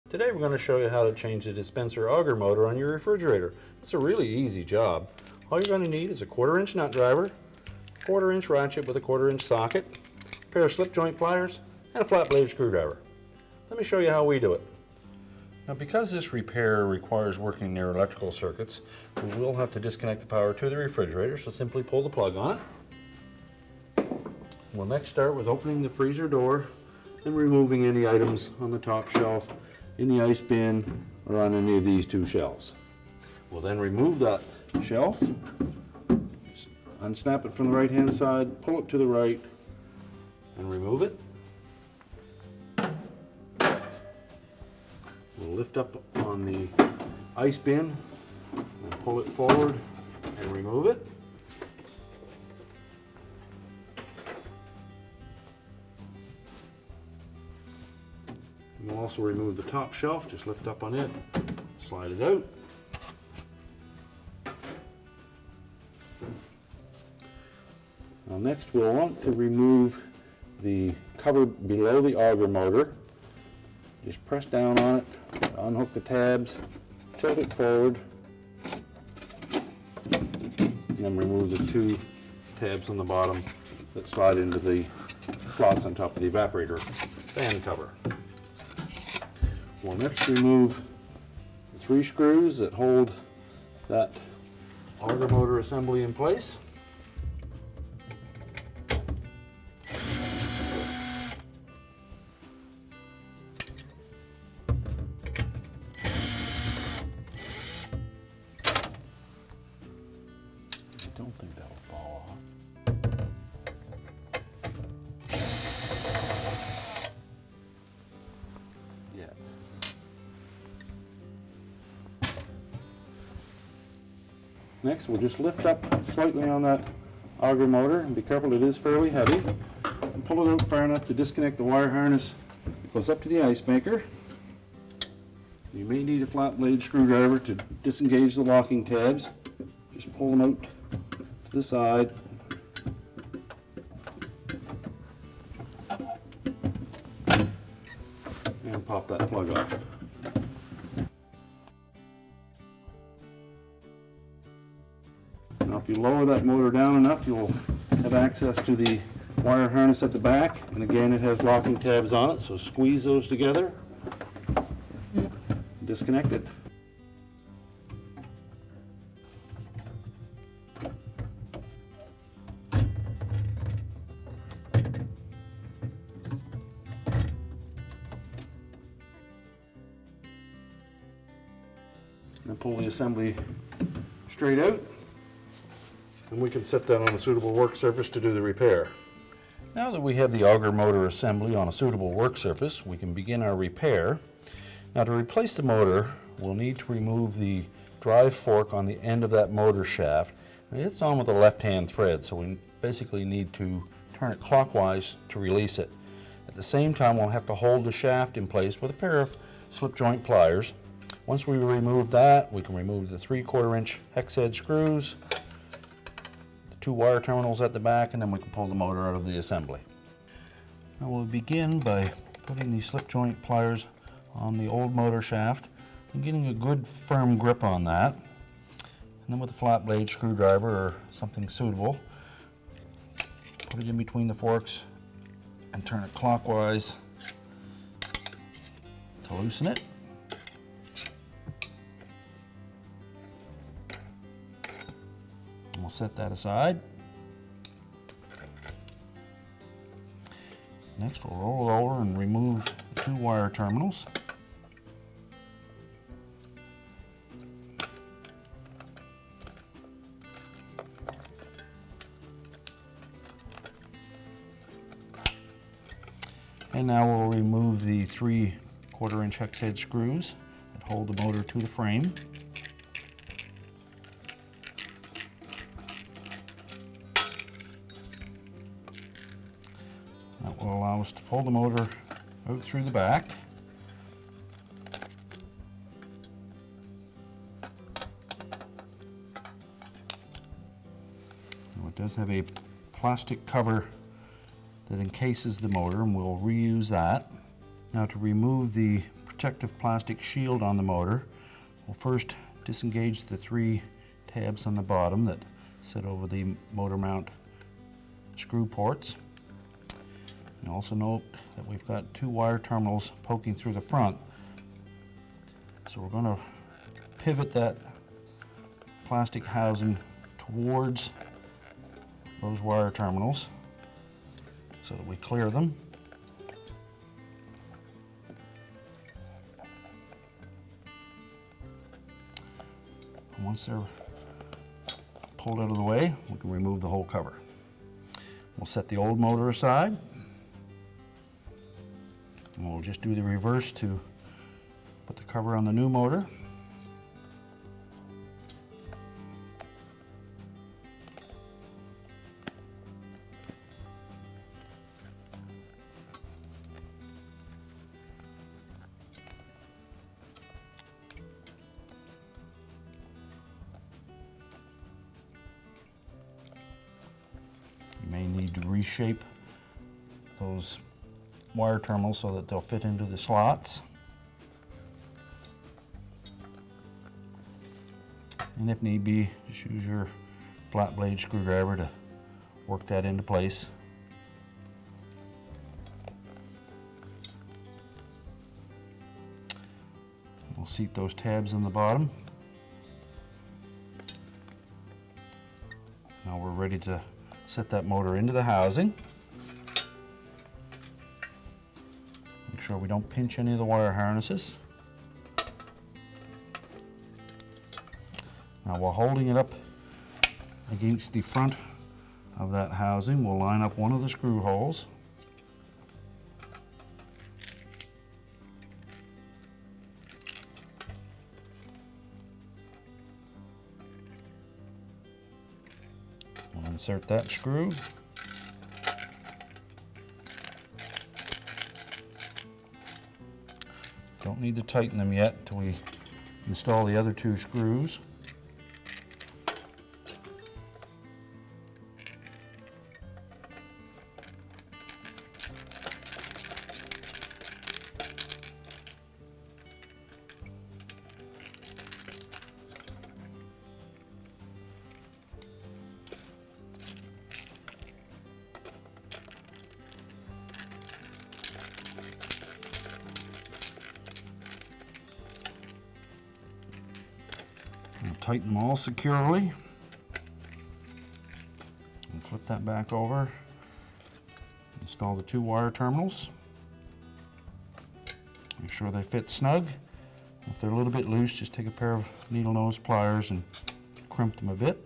Today we're going to show you how to change the dispenser auger motor on your refrigerator. It's a really easy job. All you're going to need is a 1/4 inch nut driver, 1/4 inch ratchet with a 1/4 inch socket, a pair of slip joint pliers, and a flat blade screwdriver. Let me show you how we do it. Now, because this repair requires working near electrical circuits, we will have to disconnect the power to the refrigerator, so simply pull the plug on it. We'll next start with opening the freezer door and removing any items on the top shelf, in the ice bin, or on any of these two shelves. We'll then remove that shelf, unsnap it from the right hand side, pull it to the right, and remove it. We'll lift up on the ice bin and pull it forward and remove it. And we'll also remove the top shelf, just lift up on it, slide it out. Now next we'll want to remove the cover below the auger motor. Just press down on it, unhook the tabs, tilt it forward, and then remove the two tabs on the bottom that slide into the slots on top of the evaporator fan cover. We'll next remove the 3 screws that hold that auger motor assembly in place. I don't think that'll fall off. Yet. Next, we'll just lift up slightly on that auger motor, and be careful, it is fairly heavy, and pull it out far enough to disconnect the wire harness that goes up to the ice maker. You may need a flat blade screwdriver to disengage the locking tabs. Just pull them out to the side. And pop that plug off. Now if you lower that motor down enough, you'll have access to the wire harness at the back. And again, it has locking tabs on it, so squeeze those together. Disconnect it. And pull the assembly straight out, and we can set that on a suitable work surface to do the repair. Now that we have the auger motor assembly on a suitable work surface, we can begin our repair. Now, to replace the motor, we'll need to remove the drive fork on the end of that motor shaft. And it's on with a left-hand thread, so we basically need to turn it clockwise to release it. At the same time, we'll have to hold the shaft in place with a pair of slip joint pliers. Once we remove that, we can remove the 3/4 inch hex head screws, the 2 wire terminals at the back, and then we can pull the motor out of the assembly. Now we'll begin by putting the slip joint pliers on the old motor shaft and getting a good firm grip on that. And then with a flat blade screwdriver or something suitable, put it in between the forks and turn it clockwise to loosen it. And we'll set that aside. Next, we'll roll it over and remove the 2 wire terminals. And now we'll remove the 3/4 inch hex head screws that hold the motor to the frame. That will allow us to pull the motor out through the back. Now it does have a plastic cover that encases the motor, and we'll reuse that. Now to remove the protective plastic shield on the motor. We'll first disengage the 3 tabs on the bottom that sit over the motor mount screw ports. And also note that we've got 2 wire terminals poking through the front. So we're going to pivot that plastic housing towards those wire terminals so that we clear them. And once they're pulled out of the way, we can remove the whole cover. We'll set the old motor aside, and we'll just do the reverse to put the cover on the new motor. You may need to reshape those wire terminals so that they'll fit into the slots. And if need be, just use your flat blade screwdriver to work that into place. We'll seat those tabs on the bottom. Now we're ready to set that motor into the housing. Make sure we don't pinch any of the wire harnesses. Now while holding it up against the front of that housing, we'll line up one of the screw holes. We'll insert that screw. Don't need to tighten them yet until we install the other 2 screws. Tighten them all securely. And flip that back over. Install the 2 wire terminals. Make sure they fit snug. If they're a little bit loose, just take a pair of needle nose pliers and crimp them a bit.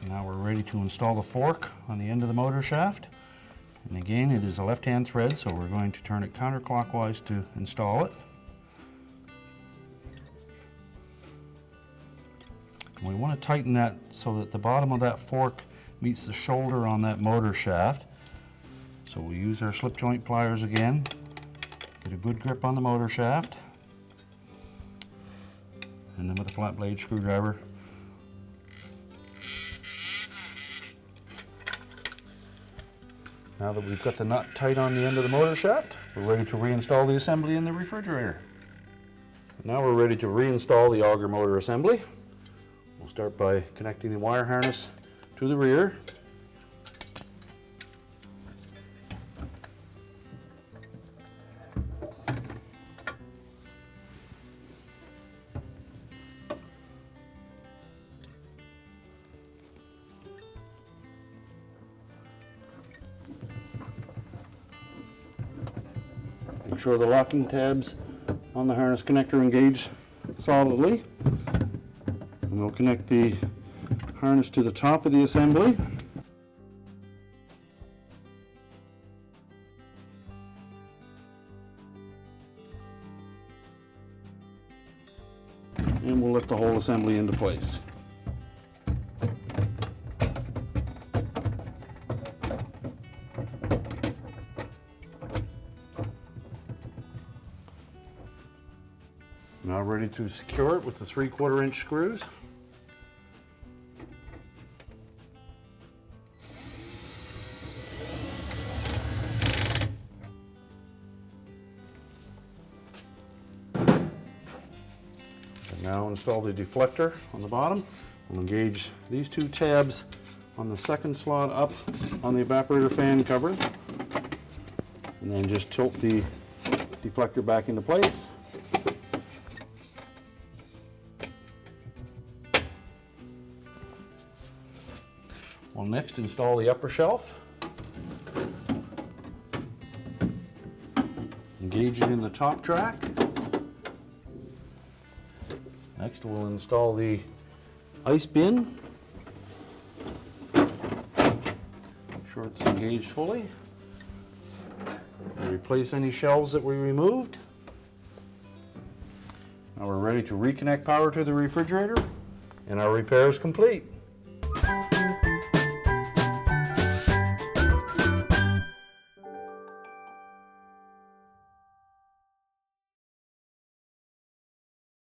Now we're ready to install the fork on the end of the motor shaft. And again, it is a left-hand thread, so we're going to turn it counterclockwise to install it. And we want to tighten that so that the bottom of that fork meets the shoulder on that motor shaft. So we'll use our slip joint pliers again, get a good grip on the motor shaft, and then with a flat blade screwdriver, now that we've got the nut tight on the end of the motor shaft, we're ready to reinstall the assembly in the refrigerator. Now we're ready to reinstall the auger motor assembly. We'll start by connecting the wire harness to the rear. Make sure the locking tabs on the harness connector engage solidly. And we'll connect the harness to the top of the assembly. And we'll lift the whole assembly into place. to secure it with the 3/4 inch screws. And now install the deflector on the bottom. We'll engage these two tabs on the second slot up on the evaporator fan cover, and then just tilt the deflector back into place. We'll next install the upper shelf. Engage it in the top track. Next we'll install the ice bin. Sure it's engaged fully. We'll replace any shelves that we removed. Now we're ready to reconnect power to the refrigerator, and our repair is complete.